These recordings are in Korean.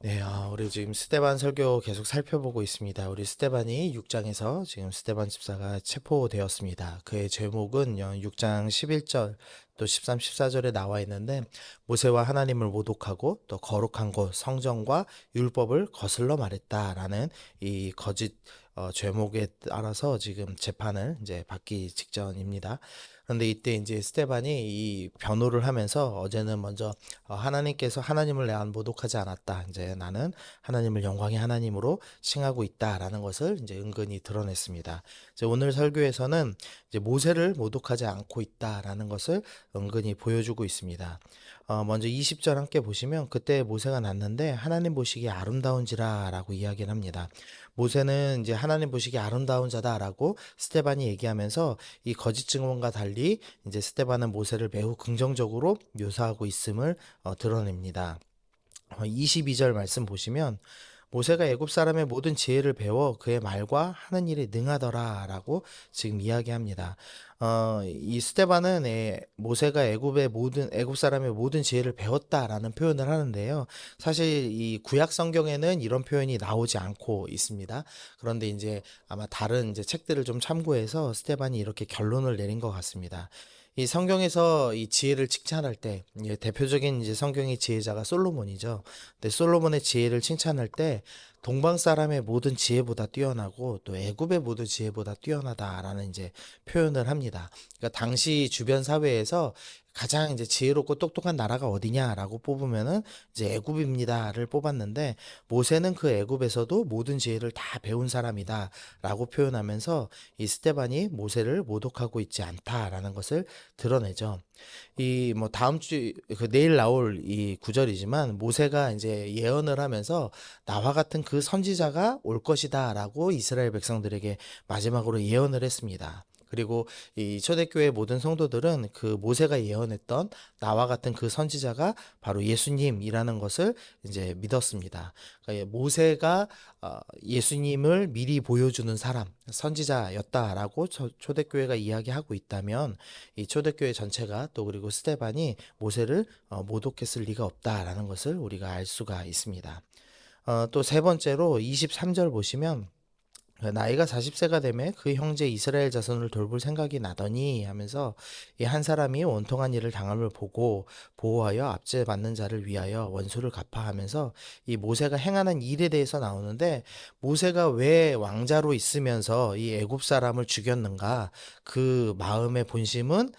네, 우리 지금 스테반 설교 계속 살펴보고 있습니다. 우리 스테반이 6장에서 지금 스테반 집사가 체포되었습니다. 그의 제목은 6장 11절 또 13, 14절에 나와 있는데 모세와 하나님을 모독하고 또 거룩한 곳 성전과 율법을 거슬러 말했다라는 이 거짓 죄목에 따라서 지금 재판을 이제 받기 직전입니다. 그런데 이때 이제 스테반이 이 변호를 하면서 어제는 먼저 하나님께서 하나님을 내가 모독하지 않았다. 이제 나는 하나님을 영광의 하나님으로 칭하고 있다라는 것을 이제 은근히 드러냈습니다. 이제 오늘 설교에서는 이제 모세를 모독하지 않고 있다라는 것을 은근히 보여주고 있습니다. 먼저 20절 함께 보시면 그때 모세가 났는데 하나님 보시기에 아름다운지라라고 이야기를 합니다. 모세는 이제 하나님 보시기에 아름다운 자다라고 스테반이 얘기하면서 이 거짓 증언과 달리 이제 스테반은 모세를 매우 긍정적으로 묘사하고 있음을 드러냅니다. 22절 말씀 보시면 모세가 애굽 사람의 모든 지혜를 배워 그의 말과 하는 일에 능하더라라고 지금 이야기합니다. 이 스테반은 모세가 애굽 사람의 모든 지혜를 배웠다라는 표현을 하는데요. 사실 이 구약 성경에는 이런 표현이 나오지 않고 있습니다. 그런데 이제 아마 다른 이제 책들을 좀 참고해서 스테반이 이렇게 결론을 내린 것 같습니다. 이 성경에서 이 지혜를 칭찬할 때 대표적인 이제 성경의 지혜자가 솔로몬이죠. 근데 솔로몬의 지혜를 칭찬할 때 동방 사람의 모든 지혜보다 뛰어나고 또 애굽의 모든 지혜보다 뛰어나다라는 이제 표현을 합니다. 그러니까 당시 주변 사회에서 가장 이제 지혜롭고 똑똑한 나라가 어디냐라고 뽑으면은 이제 애굽입니다를 뽑았는데 모세는 그 애굽에서도 모든 지혜를 다 배운 사람이다라고 표현하면서 이 스테반이 모세를 모독하고 있지 않다라는 것을 드러내죠. 이 뭐 다음 주 그 내일 나올 이 구절이지만 모세가 이제 예언을 하면서 나와 같은 그 선지자가 올 것이다라고 이스라엘 백성들에게 마지막으로 예언을 했습니다. 그리고 이 초대교회 모든 성도들은 그 모세가 예언했던 나와 같은 그 선지자가 바로 예수님이라는 것을 이제 믿었습니다. 그러니까 모세가 예수님을 미리 보여주는 사람, 선지자였다라고 초대교회가 이야기하고 있다면 이 초대교회 전체가 또 그리고 스테반이 모세를 모독했을 리가 없다라는 것을 우리가 알 수가 있습니다. 또 세 번째로 23절 보시면 나이가 40세가 되매 그 형제 이스라엘 자손을 돌볼 생각이 나더니 하면서 이 한 사람이 원통한 일을 당함을 보고 보호하여 압제받는 자를 위하여 원수를 갚아 하면서 이 모세가 행하는 일에 대해서 나오는데 모세가 왜 왕자로 있으면서 이 애굽 사람을 죽였는가 그 마음의 본심은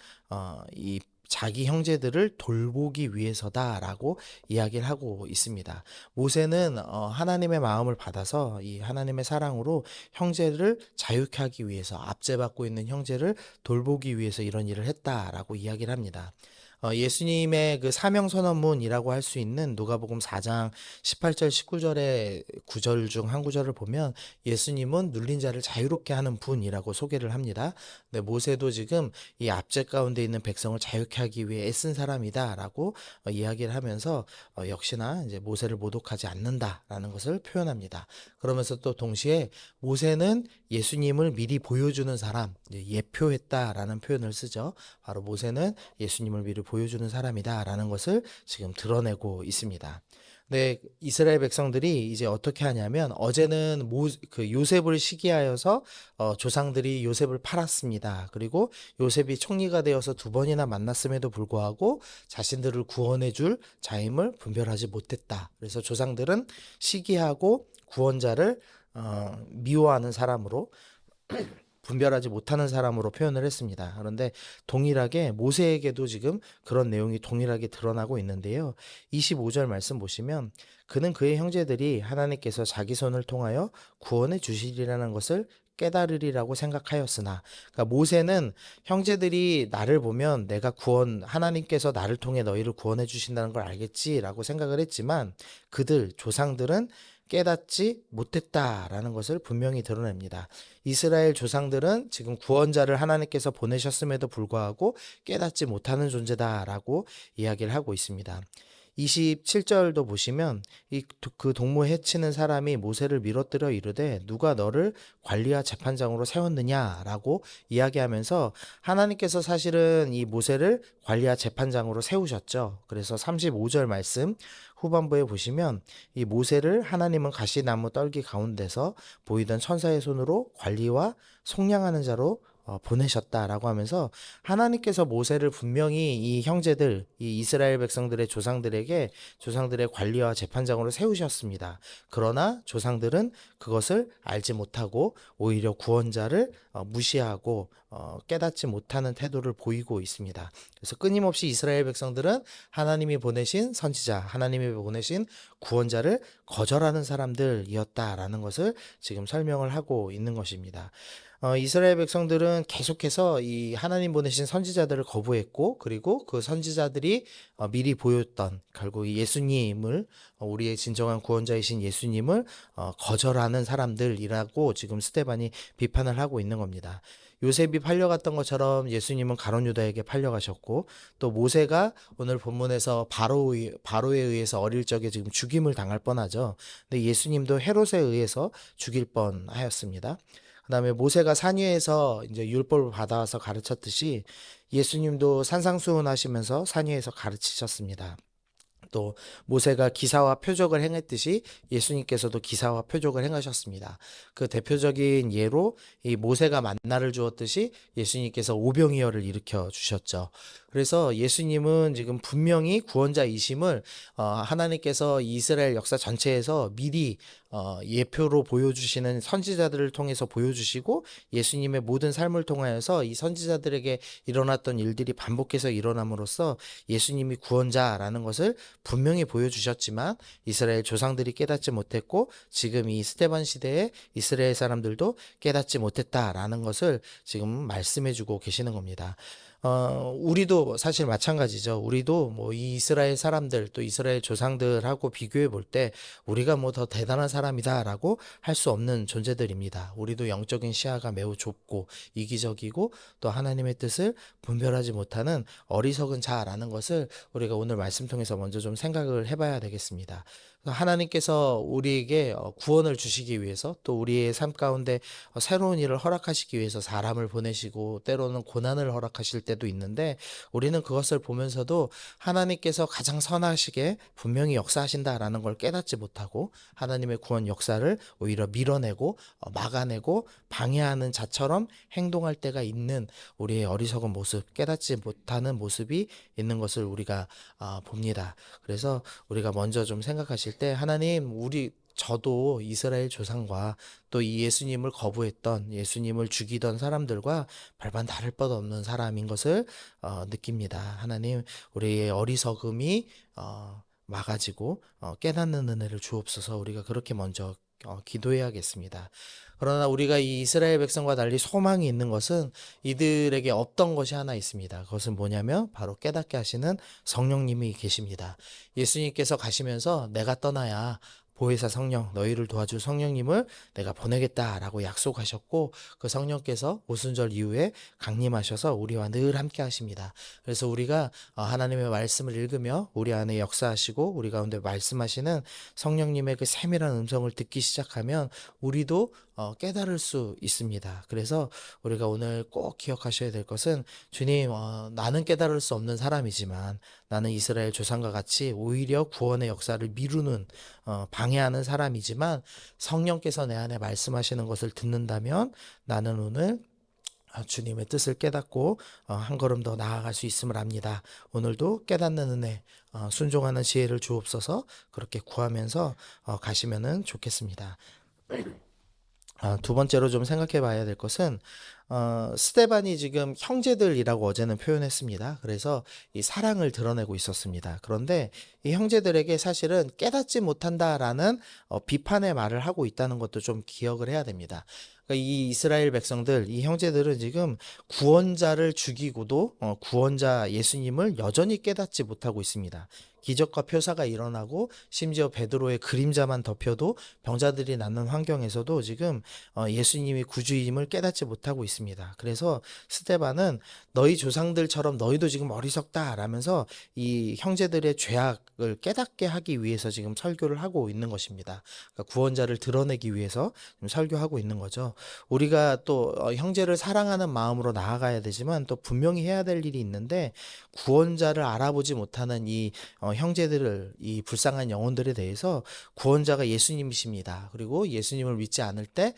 이 자기 형제들을 돌보기 위해서다라고 이야기를 하고 있습니다. 모세는 하나님의 마음을 받아서 이 하나님의 사랑으로 형제를 자유케 하기 위해서 압제받고 있는 형제를 돌보기 위해서 이런 일을 했다라고 이야기를 합니다. 예수님의 그 사명 선언문이라고 할 수 있는 누가복음 4장 18절 19절의 구절 중 한 구절을 보면 예수님은 눌린 자를 자유롭게 하는 분이라고 소개를 합니다. 네, 모세도 지금 이 압제 가운데 있는 백성을 자유케 하기 위해 애쓴 사람이다라고 이야기를 하면서 역시나 이제 모세를 모독하지 않는다라는 것을 표현합니다. 그러면서 또 동시에 모세는 예수님을 미리 보여주는 사람, 예표했다라는 표현을 쓰죠. 바로 모세는 예수님을 미리 보여주는 사람이다라는 것을 지금 드러내고 있습니다. 네, 이스라엘 백성들이 이제 어떻게 하냐면 어제는 그 요셉을 시기하여서 조상들이 요셉을 팔았습니다. 그리고 요셉이 총리가 되어서 두 번이나 만났음에도 불구하고 자신들을 구원해 줄 자임을 분별하지 못했다. 그래서 조상들은 시기하고 구원자를 미워하는 사람으로 분별하지 못하는 사람으로 표현을 했습니다. 그런데 동일하게 모세에게도 지금 그런 내용이 동일하게 드러나고 있는데요. 25절 말씀 보시면 그는 그의 형제들이 하나님께서 자기 손을 통하여 구원해 주시리라는 것을 깨달으리라고 생각하였으나 그러니까 모세는 형제들이 나를 보면 내가 하나님께서 나를 통해 너희를 구원해 주신다는 걸 알겠지라고 생각을 했지만 그들 조상들은 깨닫지 못했다라는 것을 분명히 드러냅니다. 이스라엘 조상들은 지금 구원자를 하나님께서 보내셨음에도 불구하고 깨닫지 못하는 존재다라고 이야기를 하고 있습니다. 27절도 보시면 그 동무 해치는 사람이 모세를 밀어뜨려 이르되 누가 너를 관리와 재판장으로 세웠느냐라고 이야기하면서 하나님께서 사실은 이 모세를 관리와 재판장으로 세우셨죠. 그래서 35절 말씀 후반부에 보시면 이 모세를 하나님은 가시나무 떨기 가운데서 보이던 천사의 손으로 관리와 속량하는 자로 보내셨다라고 하면서 하나님께서 모세를 분명히 이 형제들, 이 이스라엘 백성들의 조상들의 관리와 재판장으로 세우셨습니다. 그러나 조상들은 그것을 알지 못하고 오히려 구원자를 무시하고 깨닫지 못하는 태도를 보이고 있습니다. 그래서 끊임없이 이스라엘 백성들은 하나님이 보내신 선지자, 하나님이 보내신 구원자를 거절하는 사람들이었다라는 것을 지금 설명을 하고 있는 것입니다. 이스라엘 백성들은 계속해서 이 하나님 보내신 선지자들을 거부했고, 그리고 그 선지자들이 미리 보였던 결국 이 예수님을, 우리의 진정한 구원자이신 예수님을 거절하는 사람들이라고 지금 스데반이 비판을 하고 있는 겁니다. 요셉이 팔려갔던 것처럼 예수님은 가룟 유다에게 팔려가셨고, 또 모세가 오늘 본문에서 바로에 의해서 어릴 적에 지금 죽임을 당할 뻔하죠. 근데 예수님도 헤롯에 의해서 죽일 뻔하였습니다. 그다음에 모세가 산 위에서 이제 율법을 받아와서 가르쳤듯이 예수님도 산상수훈하시면서 산 위에서 가르치셨습니다. 또 모세가 기사와 표적을 행했듯이 예수님께서도 기사와 표적을 행하셨습니다. 그 대표적인 예로 이 모세가 만나를 주었듯이 예수님께서 오병이어를 일으켜 주셨죠. 그래서 예수님은 지금 분명히 구원자이심을 하나님께서 이스라엘 역사 전체에서 미리 예표로 보여주시는 선지자들을 통해서 보여주시고 예수님의 모든 삶을 통하여서 이 선지자들에게 일어났던 일들이 반복해서 일어남으로써 예수님이 구원자라는 것을 분명히 보여주셨지만 이스라엘 조상들이 깨닫지 못했고 지금 이 스데반 시대에 이스라엘 사람들도 깨닫지 못했다라는 것을 지금 말씀해주고 계시는 겁니다. 우리도 사실 마찬가지죠. 우리도 뭐 이 이스라엘 사람들 또 이스라엘 조상들하고 비교해 볼 때 우리가 뭐 더 대단한 사람이다라고 할 수 없는 존재들입니다. 우리도 영적인 시야가 매우 좁고 이기적이고 또 하나님의 뜻을 분별하지 못하는 어리석은 자라는 것을 우리가 오늘 말씀 통해서 먼저 좀 생각을 해봐야 되겠습니다. 하나님께서 우리에게 구원을 주시기 위해서 또 우리의 삶 가운데 새로운 일을 허락하시기 위해서 사람을 보내시고 때로는 고난을 허락하실 때도 있는데 우리는 그것을 보면서도 하나님께서 가장 선하시게 분명히 역사하신다라는 걸 깨닫지 못하고 하나님의 구원 역사를 오히려 밀어내고 막아내고 방해하는 자처럼 행동할 때가 있는 우리의 어리석은 모습, 깨닫지 못하는 모습이 있는 것을 우리가 봅니다. 그래서 우리가 먼저 좀 생각하실 때 하나님 저도 이스라엘 조상과 또 이 예수님을 거부했던 예수님을 죽이던 사람들과 별반 다를 바 없는 사람인 것을 느낍니다. 하나님 우리의 어리석음이 막아지고 깨닫는 은혜를 주옵소서. 우리가 그렇게 먼저 기도해야겠습니다. 그러나 우리가 이 이스라엘 백성과 달리 소망이 있는 것은 이들에게 없던 것이 하나 있습니다. 그것은 뭐냐면 바로 깨닫게 하시는 성령님이 계십니다. 예수님께서 가시면서 내가 떠나야 보혜사 성령, 너희를 도와줄 성령님을 내가 보내겠다라고 약속하셨고 그 성령께서 오순절 이후에 강림하셔서 우리와 늘 함께 하십니다. 그래서 우리가 하나님의 말씀을 읽으며 우리 안에 역사하시고 우리 가운데 말씀하시는 성령님의 그 세밀한 음성을 듣기 시작하면 우리도 깨달을 수 있습니다. 그래서 우리가 오늘 꼭 기억하셔야 될 것은 주님, 나는 깨달을 수 없는 사람이지만 나는 이스라엘 조상과 같이 오히려 구원의 역사를 미루는 방해하는 사람이지만 성령께서 내 안에 말씀하시는 것을 듣는다면 나는 오늘 주님의 뜻을 깨닫고 한 걸음 더 나아갈 수 있음을 압니다. 오늘도 깨닫는 은혜, 순종하는 지혜를 주옵소서. 그렇게 구하면서 가시면은 좋겠습니다. 두 번째로 좀 생각해 봐야 될 것은 스데반이 지금 형제들이라고 어제는 표현했습니다. 그래서 이 사랑을 드러내고 있었습니다. 그런데 이 형제들에게 사실은 깨닫지 못한다라는 비판의 말을 하고 있다는 것도 좀 기억을 해야 됩니다. 그러니까 이 이스라엘 백성들, 이 형제들은 지금 구원자를 죽이고도 구원자 예수님을 여전히 깨닫지 못하고 있습니다. 기적과 표사가 일어나고 심지어 베드로의 그림자만 덮여도 병자들이 낫는 환경에서도 지금 예수님이 구주임을 깨닫지 못하고 있습니다. 그래서 스데반은 너희 조상들처럼 너희도 지금 어리석다라면서 이 형제들의 죄악을 깨닫게 하기 위해서 지금 설교를 하고 있는 것입니다. 그러니까 구원자를 드러내기 위해서 지금 설교하고 있는 거죠. 우리가 또 형제를 사랑하는 마음으로 나아가야 되지만 또 분명히 해야 될 일이 있는데 구원자를 알아보지 못하는 이 형제들을, 이 불쌍한 영혼들에 대해서 구원자가 예수님이십니다. 그리고 예수님을 믿지 않을 때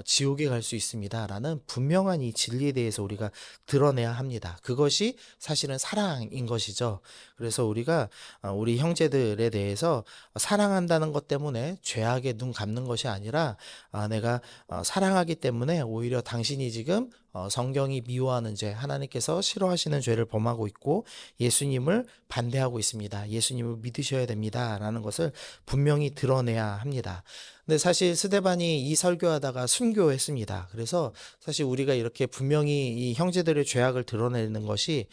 지옥에 갈 수 있습니다라는 분명한 이 진리에 대해서 우리가 드러내야 합니다. 그것이 사실은 사랑인 것이죠. 그래서 우리가 우리 형제들에 대해서 사랑한다는 것 때문에 죄악에 눈 감는 것이 아니라, 내가 사랑하기 때문에 오히려 당신이 지금 성경이 미워하는 죄, 하나님께서 싫어하시는 죄를 범하고 있고 예수님을 반대하고 있습니다. 예수님을 믿으셔야 됩니다라는 것을 분명히 드러내야 합니다. 근데 사실 스데반이 이 설교하다가 순교했습니다. 그래서 사실 우리가 이렇게 분명히 이 형제들의 죄악을 드러내는 것이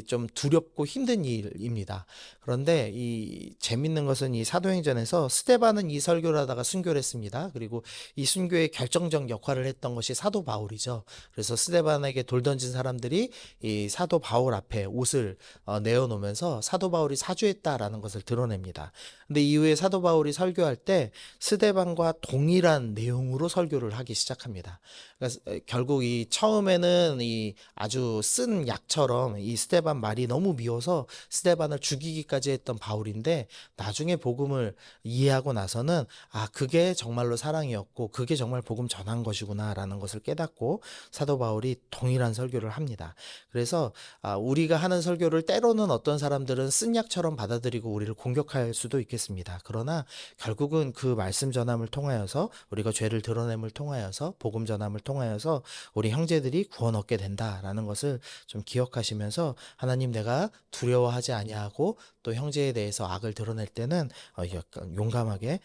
좀 두렵고 힘든 일입니다. 그런데 이 재밌는 것은 이 사도행전에서 스데반은 이 설교를 하다가 순교를 했습니다. 그리고 이 순교의 결정적 역할을 했던 것이 사도 바울이죠. 그래서 스데반에게 돌 던진 사람들이 이 사도 바울 앞에 옷을 내어놓으면서 사도 바울이 사죄했다라는 것을 드러냅니다. 근데 이후에 사도 바울이 설교할 때 스데반과 동일한 내용으로 설교를 하기 시작합니다. 그러니까 결국 이 처음에는 이 아주 쓴 약처럼 이 스데반 말이 너무 미워서 스데반을 죽이기까지 했던 바울인데, 나중에 복음을 이해하고 나서는 그게 정말로 사랑이었고 그게 정말 복음 전한 것이구나라는 것을 깨닫고 사도 바울이 동일한 설교를 합니다. 그래서 우리가 하는 설교를 때로는 어떤 사람들은 쓴 약처럼 받아들이고 우리를 공격할 수도 있겠습니다. 그러나 결국은 그 말씀 전함을 통하여서, 우리가 죄를 드러냄을 통하여서, 복음 전함을 통하여서 우리 형제들이 구원 얻게 된다라는 것을 좀 기억하시면서, 하나님, 내가 두려워하지 아니하고 또 형제에 대해서 악을 드러낼 때는 약간 용감하게,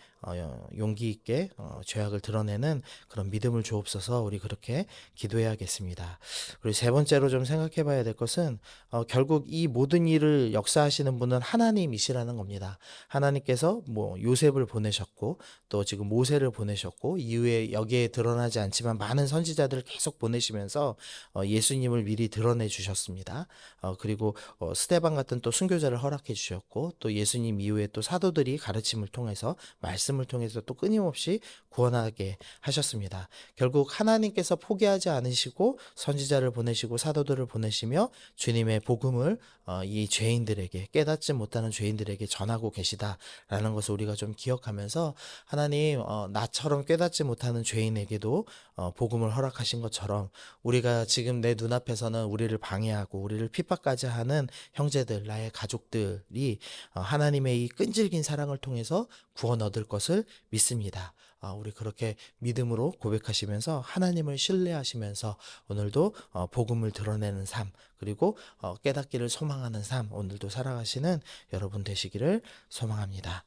용기 있게 죄악을 드러내는 그런 믿음을 주옵소서. 우리 그렇게 기도해야겠습니다. 그리고 세 번째로 좀 생각해 봐야 될 것은, 결국 이 모든 일을 역사하시는 분은 하나님이시라는 겁니다. 하나님께서 뭐 요셉을 보내셨고 또 지금 모세를 보내셨고, 이후에 여기에 드러나지 않지만 많은 선지자들을 계속 보내시면서 예수님을 미리 드러내 주셨습니다. 그리고 스데반 같은 또 순교자를 허락해 주셨고, 또 예수님 이후에 또 사도들이 가르침을 통해서, 말씀을 통해서 또 끊임없이 구원하게 하셨습니다. 결국 하나님께서 포기하지 않으시고 선지자를 보내시고 사도들을 보내시며 주님의 복음을 이 죄인들에게, 깨닫지 못하는 죄인들에게 전하고 계시다라는 것을 우리가 좀 기억하면서, 하나님, 나처럼 깨닫지 못하는 죄인에게도 복음을 허락하신 것처럼, 우리가 지금 내 눈앞에서는 우리를 방해하고 우리를 핍박까지 하는 형제들, 나의 가족들이 하나님의 이 끈질긴 사랑을 통해서 구원 얻을 것을 믿습니다. 우리 그렇게 믿음으로 고백하시면서 하나님을 신뢰하시면서 오늘도 복음을 드러내는 삶, 그리고 깨닫기를 소망하는 삶, 오늘도 살아가시는 여러분 되시기를 소망합니다.